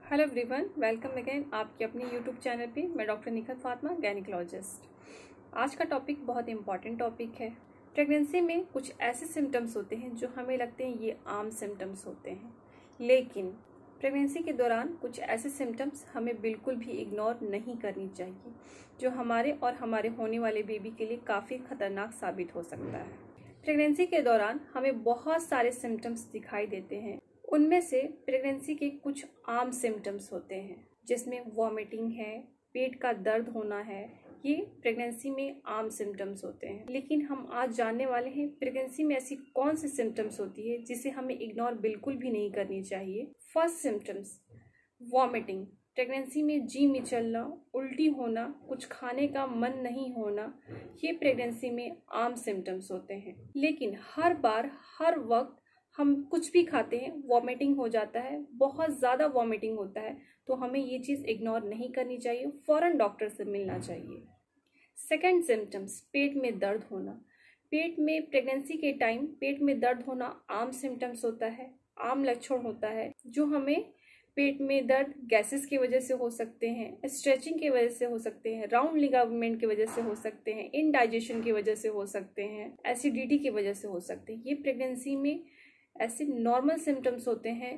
Hello everyone, welcome again आपके अपने YouTube channel पे। मैं डॉक्टर निखत फातिमा, गायनिकोलॉजिस्ट। आज का टॉपिक बहुत इंपॉर्टेंट टॉपिक है। प्रेगनेंसी में कुछ ऐसे सिम्टम्स होते हैं जो हमें लगते हैं ये आम सिम्टम्स होते हैं, लेकिन प्रेगनेंसी के दौरान कुछ ऐसे सिम्टम्स हमें बिल्कुल भी इग्नोर नहीं करनी चाहिए, जो हमारे और हमारे होने वाले बेबी के लिए काफ़ी खतरनाक साबित हो सकता है। प्रेगनेंसी के दौरान हमें बहुत सारे सिम्टम्स दिखाई देते हैं। उनमें से प्रेगनेंसी के कुछ आम सिम्टम्स होते हैं, जिसमें वॉमिटिंग है, पेट का दर्द होना है। ये प्रेगनेंसी में आम सिम्टम्स होते हैं। लेकिन हम आज जानने वाले हैं प्रेगनेंसी में ऐसी कौन सी सिम्टम्स होती है जिसे हमें इग्नोर बिल्कुल भी नहीं करनी चाहिए। First symptoms, vomiting. प्रेगनेंसी में जी मिचलना, उल्टी होना, कुछ खाने का मन नहीं होना, ये प्रेगनेंसी में आम सिम्टम्स होते हैं। लेकिन हर बार हर वक्त हम कुछ भी खाते हैं, वॉमिटिंग हो जाता है, बहुत ज़्यादा वॉमिटिंग होता है, तो हमें ये चीज़ इग्नोर नहीं करनी चाहिए, फ़ौरन डॉक्टर से मिलना चाहिए। सेकेंड सिम्टम्स, पेट में दर्द होना। पेट में प्रेगनेंसी के टाइम पेट में दर्द होना आम सिम्टम्स होता है, आम लक्षण होता है, जो हमें पेट में दर्द गैसेस की वजह से हो सकते हैं, स्ट्रेचिंग की वजह से हो सकते हैं, राउंड लिगामेंट की वजह से हो सकते हैं, इनडाइजेशन की वजह से हो सकते हैं, एसिडिटी की वजह से हो सकते हैं। ये प्रेगनेंसी में ऐसे नॉर्मल सिम्टम्स होते हैं।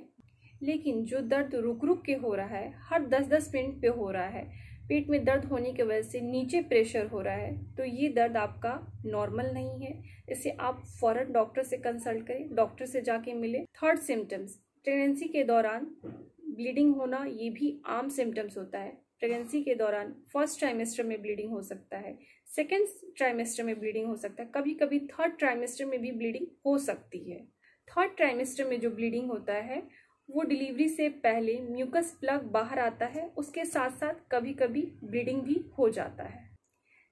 लेकिन जो दर्द रुक रुक के हो रहा है, हर 10-10 मिनट पे हो रहा है, पेट में दर्द होने की वजह से नीचे प्रेशर हो रहा है, तो ये दर्द आपका नॉर्मल नहीं है। इसे आप फौरन डॉक्टर से कंसल्ट करें, डॉक्टर से जाके मिले। थर्ड सिम्टम्स, प्रेगनेंसी के दौरान ब्लीडिंग होना, ये भी आम सिम्टम्स होता है। प्रेगनेंसी के दौरान फर्स्ट ट्राइमेस्टर में ब्लीडिंग हो सकता है, सेकेंड ट्राइमेस्टर में ब्लीडिंग हो सकता है, कभी कभी थर्ड ट्राइमेस्टर में भी ब्लीडिंग हो सकती है। थर्ड ट्राइमेस्टर में जो ब्लीडिंग होता है वो डिलीवरी से पहले म्यूकस प्लग बाहर आता है, उसके साथ साथ कभी कभी ब्लीडिंग भी हो जाता है।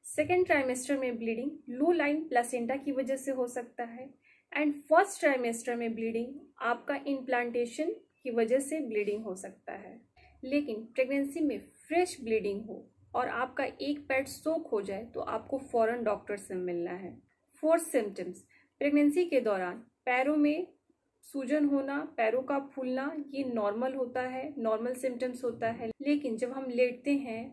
सेकेंड ट्राइमेस्टर में ब्लीडिंग लो लाइन प्लेसेंटा की वजह से हो सकता है, एंड फर्स्ट ट्राइमेस्टर में ब्लीडिंग आपका इम्प्लांटेशन की वजह से ब्लीडिंग हो सकता है। लेकिन प्रेगनेंसी में फ्रेश ब्लीडिंग हो और आपका एक पैड सोक हो जाए तो आपको फौरन डॉक्टर से मिलना है। फोर्थ सिम्टम्स, प्रेगनेंसी के दौरान पैरों में सूजन होना, पैरों का फूलना, ये नॉर्मल होता है, नॉर्मल सिम्टम्स होता है। लेकिन जब हम लेटते हैं,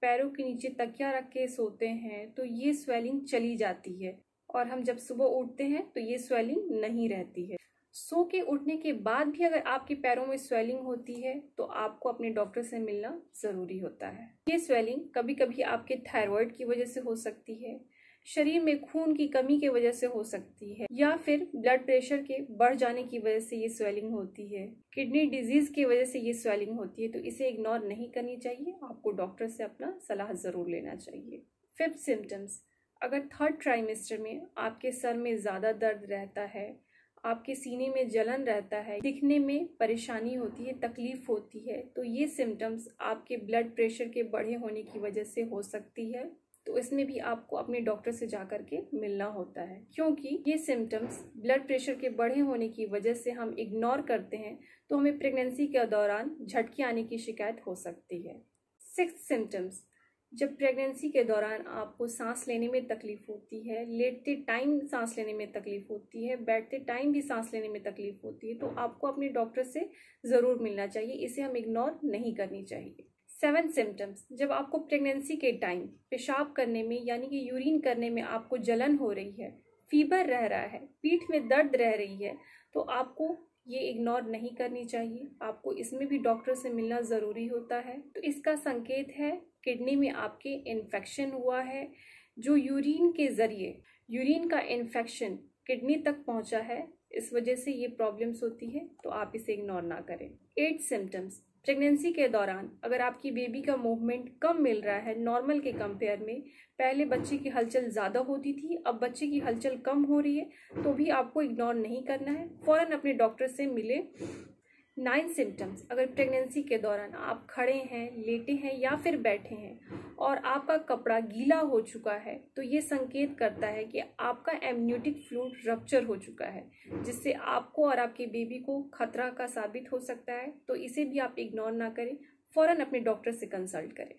पैरों के नीचे तकिया रख के सोते हैं, तो ये स्वेलिंग चली जाती है, और हम जब सुबह उठते हैं तो ये स्वेलिंग नहीं रहती है। सो के उठने के बाद भी अगर आपके पैरों में स्वेलिंग होती है तो आपको अपने डॉक्टर से मिलना ज़रूरी होता है। ये स्वेलिंग कभी कभी आपके थायराइड की वजह से हो सकती है, शरीर में खून की कमी की वजह से हो सकती है, या फिर ब्लड प्रेशर के बढ़ जाने की वजह से ये स्वेलिंग होती है, किडनी डिजीज की वजह से ये स्वेलिंग होती है। तो इसे इग्नोर नहीं करनी चाहिए, आपको डॉक्टर से अपना सलाह ज़रूर लेना चाहिए। फिफ्थ सिम्टम्स, अगर थर्ड ट्राइमेस्टर में आपके सर में ज़्यादा दर्द रहता है, आपके सीने में जलन रहता है, दिखने में परेशानी होती है, तकलीफ होती है, तो ये सिम्टम्स आपके ब्लड प्रेशर के बढ़े होने की वजह से हो सकती है। तो इसमें भी आपको अपने डॉक्टर से जाकर के मिलना होता है, क्योंकि ये सिम्टम्स ब्लड प्रेशर के बढ़े होने की वजह से हम इग्नोर करते हैं तो हमें प्रेगनेंसी के दौरान झटके आने की शिकायत हो सकती है। सिक्स्थ सिम्टम्स, जब प्रेगनेंसी के दौरान आपको सांस लेने में तकलीफ होती है, लेटते टाइम सांस लेने में तकलीफ होती है, बैठते टाइम भी सांस लेने में तकलीफ होती है, तो आपको अपने डॉक्टर से ज़रूर मिलना चाहिए, इसे हम इग्नोर नहीं करनी चाहिए। सेवन सिम्टम्स, जब आपको प्रेगनेंसी के टाइम पेशाब करने में यानी कि यूरिन करने में आपको जलन हो रही है, फीवर रह रहा है, पीठ में दर्द रह रही है, तो आपको ये इग्नोर नहीं करनी चाहिए, आपको इसमें भी डॉक्टर से मिलना ज़रूरी होता है। तो इसका संकेत है किडनी में आपके इन्फेक्शन हुआ है, जो यूरिन के ज़रिए यूरिन का इन्फेक्शन किडनी तक पहुंचा है, इस वजह से ये प्रॉब्लम्स होती है, तो आप इसे इग्नोर ना करें। 8 सिम्टम्स, प्रेगनेंसी के दौरान अगर आपकी बेबी का मूवमेंट कम मिल रहा है नॉर्मल के कंपेयर में, पहले बच्चे की हलचल ज़्यादा होती थी, अब बच्चे की हलचल कम हो रही है, तो भी आपको इग्नोर नहीं करना है, फ़ौरन अपने डॉक्टर से मिले। 9 सिम्टम्स, अगर प्रेगनेंसी के दौरान आप खड़े हैं, लेटे हैं या फिर बैठे हैं और आपका कपड़ा गीला हो चुका है, तो ये संकेत करता है कि आपका एमनियोटिक फ्लूइड रप्चर हो चुका है, जिससे आपको और आपके बेबी को खतरा का साबित हो सकता है। तो इसे भी आप इग्नोर ना करें, फ़ौरन अपने डॉक्टर से कंसल्ट करें।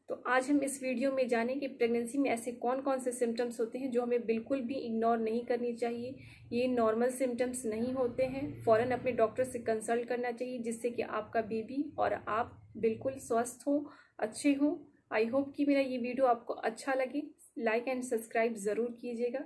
तो आज हम इस वीडियो में जानें कि प्रेगनेंसी में ऐसे कौन कौन से सिम्टम्स होते हैं जो हमें बिल्कुल भी इग्नोर नहीं करनी चाहिए। ये नॉर्मल सिम्टम्स नहीं होते हैं, फ़ौरन अपने डॉक्टर से कंसल्ट करना चाहिए, जिससे कि आपका बेबी और आप बिल्कुल स्वस्थ हो, अच्छे हो। आई होप कि मेरा ये वीडियो आपको अच्छा लगे। लाइक एंड सब्सक्राइब ज़रूर कीजिएगा।